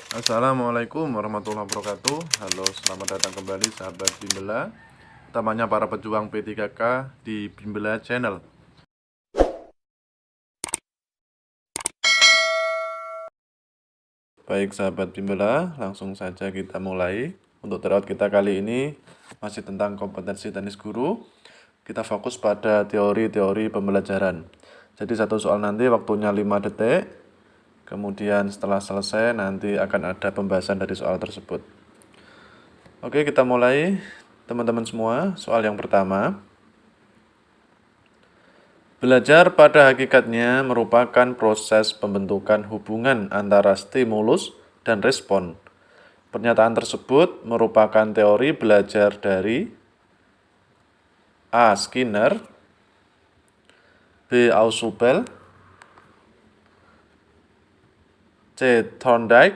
Assalamualaikum warahmatullahi wabarakatuh. Halo, selamat datang kembali sahabat Bimbela, utamanya para pejuang P3K di Bimbela Channel. Baik sahabat Bimbela, langsung saja kita mulai. Untuk terawat kita kali ini masih tentang kompetensi teknis guru. Kita fokus pada teori-teori pembelajaran. Jadi satu soal nanti waktunya 5 detik. Kemudian setelah selesai nanti akan ada pembahasan dari soal tersebut. Oke, kita mulai teman-teman semua. Soal yang pertama. Belajar pada hakikatnya merupakan proses pembentukan hubungan antara stimulus dan respon. Pernyataan tersebut merupakan teori belajar dari A. Skinner, B. Ausubel, C. Thorndike,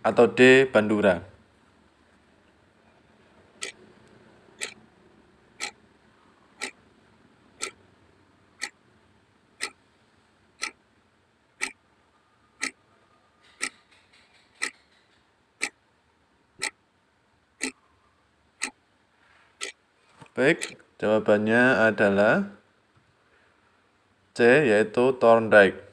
atau D. Bandura. Baik, jawabannya adalah C, yaitu Thorndike.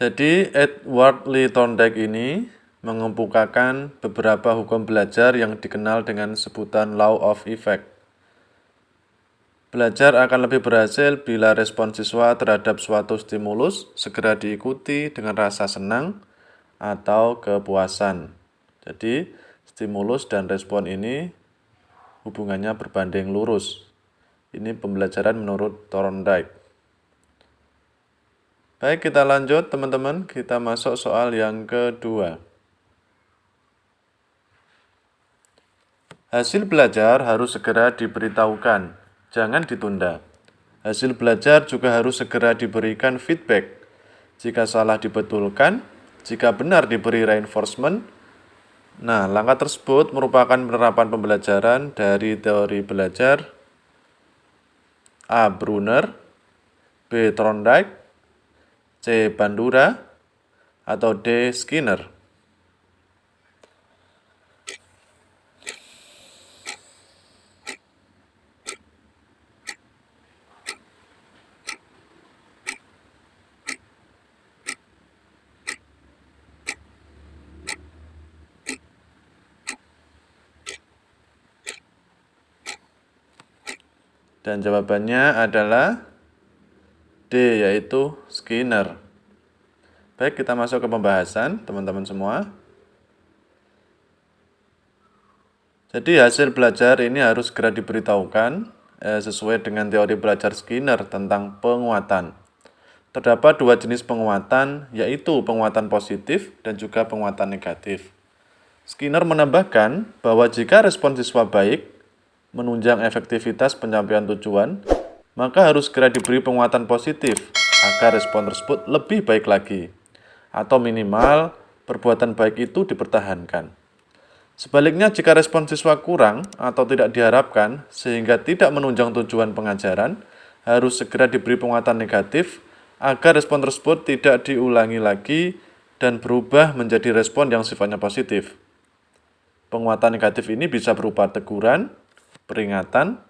Jadi Edward Lee Thorndike ini mengemukakan beberapa hukum belajar yang dikenal dengan sebutan Law of Effect. Belajar akan lebih berhasil bila respon siswa terhadap suatu stimulus segera diikuti dengan rasa senang atau kepuasan. Jadi, stimulus dan respon ini hubungannya berbanding lurus. Ini pembelajaran menurut Thorndike. Baik, kita lanjut teman-teman. Kita masuk soal yang kedua. Hasil belajar harus segera diberitahukan, jangan ditunda. Hasil belajar juga harus segera diberikan feedback. Jika salah dibetulkan, jika benar diberi reinforcement. Nah, langkah tersebut merupakan penerapan pembelajaran dari teori belajar A. Brunner, B. Thorndike, C. Bandura, atau D. Skinner. Dan jawabannya adalah D, yaitu Skinner. Baik, kita masuk ke pembahasan, teman-teman semua. Jadi hasil belajar ini harus segera diberitahukan sesuai dengan teori belajar Skinner tentang penguatan. Terdapat dua jenis penguatan, yaitu penguatan positif dan juga penguatan negatif. Skinner menambahkan bahwa jika respon siswa baik, menunjang efektivitas penyampaian tujuan, maka harus segera diberi penguatan positif agar respon tersebut lebih baik lagi, atau minimal perbuatan baik itu dipertahankan. Sebaliknya, jika respon siswa kurang atau tidak diharapkan sehingga tidak menunjang tujuan pengajaran, harus segera diberi penguatan negatif agar respon tersebut tidak diulangi lagi dan berubah menjadi respon yang sifatnya positif. Penguatan negatif ini bisa berupa teguran, peringatan,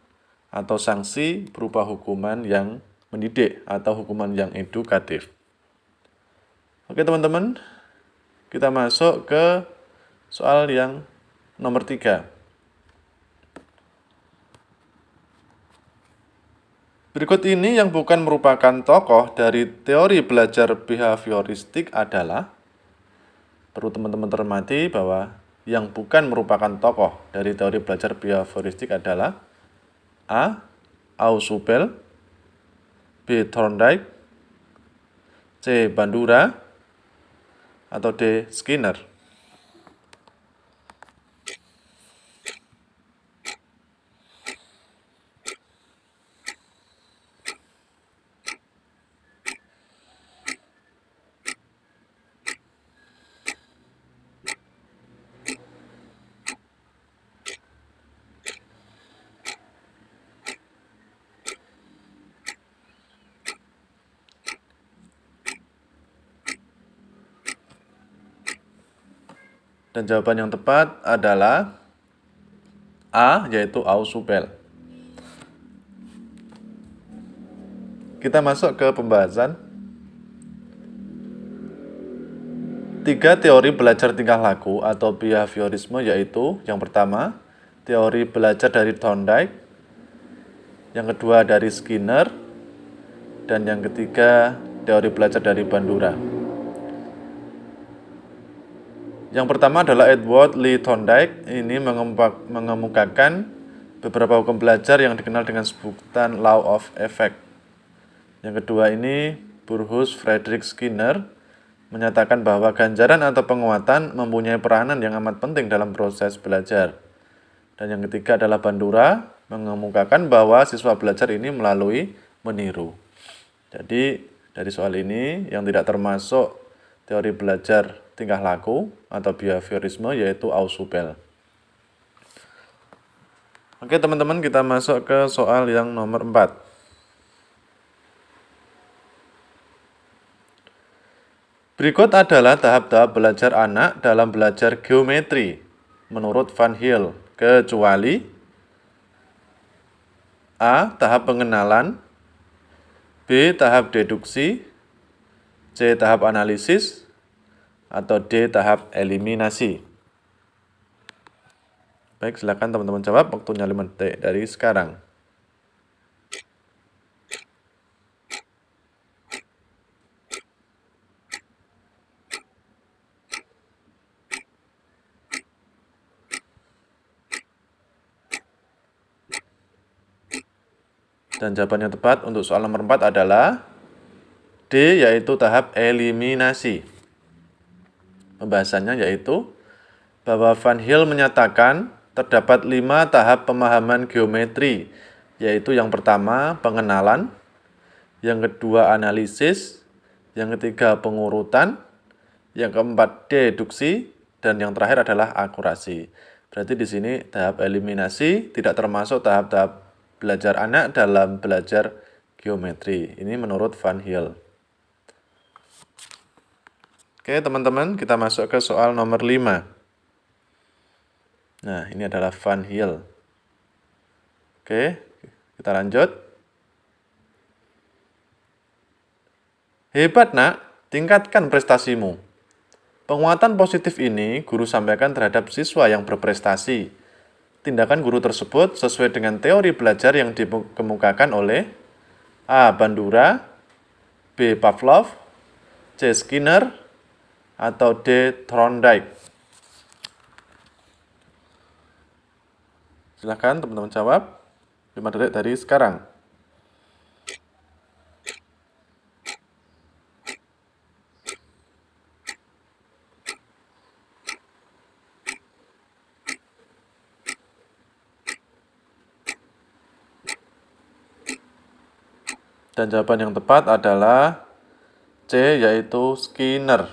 atau sanksi berupa hukuman yang mendidik atau hukuman yang edukatif. Oke teman-teman, kita masuk ke soal yang nomor 3. Berikut ini yang bukan merupakan tokoh dari teori belajar behavioristik adalah, perlu teman-teman cermati bahwa yang bukan merupakan tokoh dari teori belajar behavioristik adalah A. Ausubel, B. Thorndike, C. Bandura, atau D. Skinner. Dan jawaban yang tepat adalah A, yaitu ausubel. Kita masuk ke pembahasan. 3 teori belajar tingkah laku atau behaviorisme, yaitu yang pertama, teori belajar dari Thorndike, yang kedua dari Skinner, dan yang ketiga teori belajar dari Bandura. Yang pertama adalah Edward Lee Thorndike. Ini mengemukakan beberapa hukum belajar yang dikenal dengan sebutan Law of Effect. Yang kedua ini Burrhus Frederick Skinner menyatakan bahwa ganjaran atau penguatan mempunyai peranan yang amat penting dalam proses belajar. Dan yang ketiga adalah Bandura mengemukakan bahwa siswa belajar ini melalui meniru. Jadi dari soal ini yang tidak termasuk teori belajar tingkah laku atau behaviorisme yaitu ausubel. Oke teman-teman, kita masuk ke soal yang nomor 4. Berikut adalah tahap-tahap belajar anak dalam belajar geometri menurut Van Hill, kecuali A. Tahap pengenalan, B. Tahap deduksi, C. Tahap analisis, atau D. Tahap eliminasi. Baik, silakan teman-teman jawab, waktunya 5 detik dari sekarang. Dan jawaban yang tepat untuk soal nomor 4 adalah D, yaitu tahap eliminasi. Pembahasannya yaitu bahwa Van Hill menyatakan terdapat 5 tahap pemahaman geometri, yaitu yang pertama pengenalan, yang kedua analisis, yang ketiga pengurutan, yang keempat deduksi, dan yang terakhir adalah akurasi. Berarti di sini tahap eliminasi tidak termasuk tahap-tahap belajar anak dalam belajar geometri. Ini menurut Van Hill. Oke teman-teman, kita masuk ke soal nomor 5. Nah, ini adalah Van Hill. Oke, kita lanjut. Hebat nak, tingkatkan prestasimu. Penguatan positif ini guru sampaikan terhadap siswa yang berprestasi. Tindakan guru tersebut sesuai dengan teori belajar yang dikemukakan oleh A. Bandura, B. Pavlov, C. Skinner, atau D. Thorndike. Silahkan teman-teman jawab. 5 detik dari sekarang. Dan jawaban yang tepat adalah C, yaitu Skinner.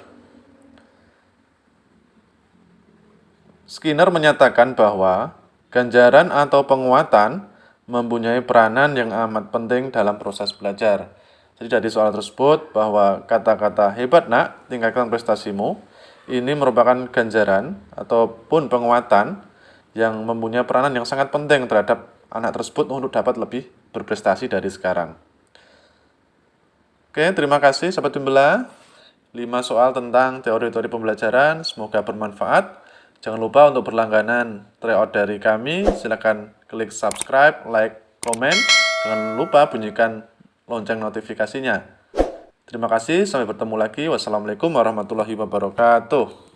Skinner menyatakan bahwa ganjaran atau penguatan mempunyai peranan yang amat penting dalam proses belajar. Jadi dari soal tersebut bahwa kata-kata hebat nak, tingkatkan prestasimu, ini merupakan ganjaran ataupun penguatan yang mempunyai peranan yang sangat penting terhadap anak tersebut untuk dapat lebih berprestasi dari sekarang. Oke, terima kasih Sobat Bimbela. 5 soal tentang teori-teori pembelajaran, semoga bermanfaat. Jangan lupa untuk berlangganan tryout dari kami, silakan klik subscribe, like, komen. Jangan lupa bunyikan lonceng notifikasinya. Terima kasih, sampai bertemu lagi. Wassalamualaikum warahmatullahi wabarakatuh.